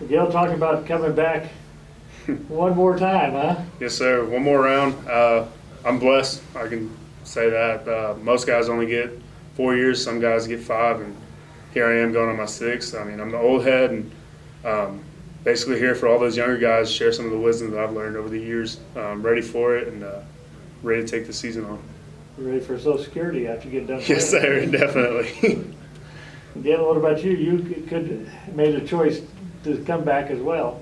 Miguel talking about coming back one more time, huh? Yes, sir. One more round. I'm blessed. I can say that. Most guys only get 4 years. Some guys get 5, and here I am going on my 6th. I mean, I'm the old head, and basically here for all those younger guys, share some of the wisdom that I've learned over the years. Ready for it and ready to take the season on. You ready for Social Security after you get done? Yes, sir. Definitely. Gaylon, what about you? You could made a choice to come back as well.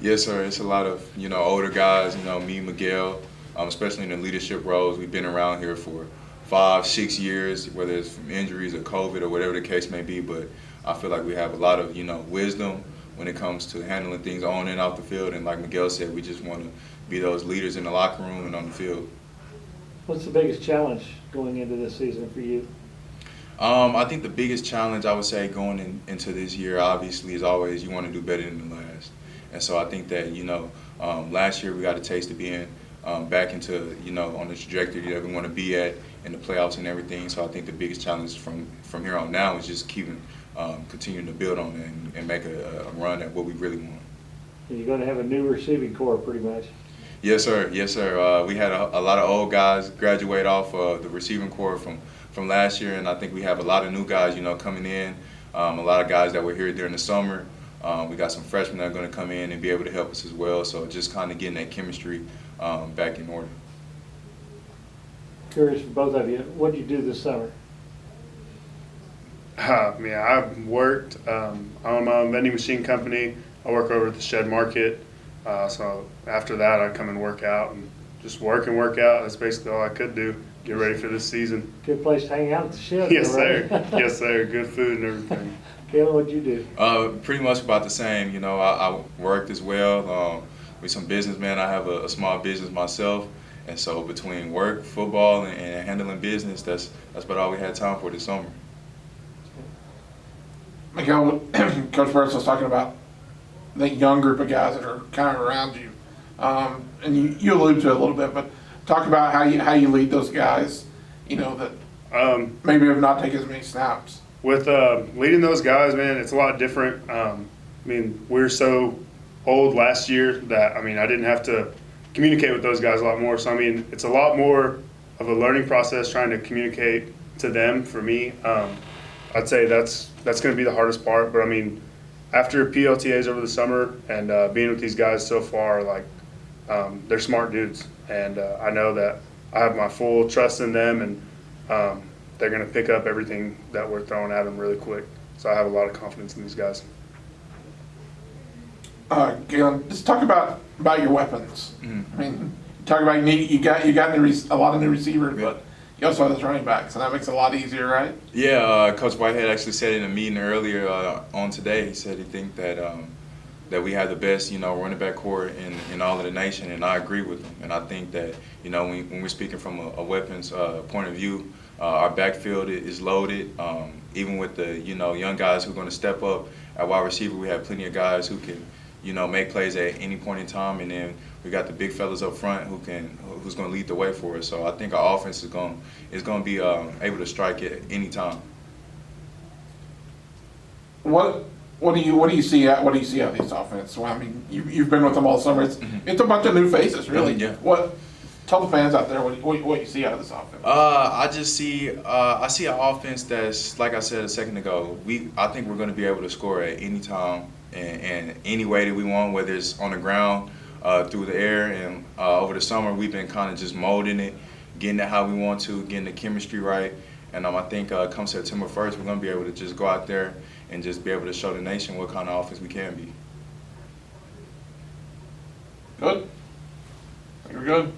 Yes, sir. It's a lot of, older guys, me, Miguel, especially in the leadership roles. We've been around here for 5, 6 years, whether it's from injuries or COVID or whatever the case may be. But I feel like we have a lot of, wisdom when it comes to handling things on and off the field. And like Miguel said, we just want to be those leaders in the locker room and on the field. What's the biggest challenge going into this season for you? I think the biggest challenge I would say going into this year, obviously, is always you want to do better than the last. And so I think that, last year we got a taste of being back into, on the trajectory that we want to be at in the playoffs and everything. So I think the biggest challenge from here on now is just continuing to build on it and make a run at what we really want. You're going to have a new receiving corps pretty much. Yes, sir. Yes, sir. We had a lot of old guys graduate off the receiving corps from last year, and I think we have a lot of new guys, coming in. A lot of guys that were here during the summer. We got some freshmen that are going to come in and be able to help us as well. So just kind of getting that chemistry back in order. Curious for both of you, what did you do this summer? I've worked. I own my own vending machine company. I work over at the Shed Market. So after that, I come and work out and just work and work out. That's basically all I could do. Get ready for this season. Good place to hang out at the shed. Yes, right? sir. Yes, sir. Good food and everything. Gaylon, what'd you do? Pretty much about the same. I worked as well with some businessmen. I have a small business myself, and so between work, football, and handling business, that's about all we had time for this summer. Miguel, Coach Burns was talking about the young group of guys that are kind of around you, and you alluded to it a little bit, but talk about how you lead those guys, that maybe have not taken as many snaps. With leading those guys, man, it's a lot different. We were so old last year that, I didn't have to communicate with those guys a lot more. So, it's a lot more of a learning process trying to communicate to them for me. I'd say that's going to be the hardest part. But, after PLTAs over the summer and being with these guys so far, they're smart dudes. And I know that I have my full trust in them, and they're going to pick up everything that we're throwing at them really quick. So I have a lot of confidence in these guys. Gaylon, just talk about your weapons. Mm-hmm. Talk about you got a lot of new receivers, Yeah. but you also have those running backs, and that makes it a lot easier, right? Yeah, Coach Whitehead actually said in a meeting earlier on today, he said he think that we have the best, running back core in all of the nation, and I agree with him. And I think that, when we're speaking from a weapons point of view, our backfield is loaded. Even with the, young guys who are going to step up at wide receiver, we have plenty of guys who can, make plays at any point in time. And then we got the big fellas up front who's going to lead the way for us. So I think our offense is going to be able to strike at any time. What do you see out of these offense? Well, you've been with them all summer. It's a bunch of new faces, really. Yeah. Tell the fans out there what you see out of this offense. I see an offense that's, like I said a second ago. I think we're going to be able to score at any time and any way that we want, whether it's on the ground, through the air, and over the summer we've been kind of just molding it, getting it how we want to, getting the chemistry right. And I think come September 1st, we're going to be able to just go out there and just be able to show the nation what kind of offense we can be. Good. I think we're good.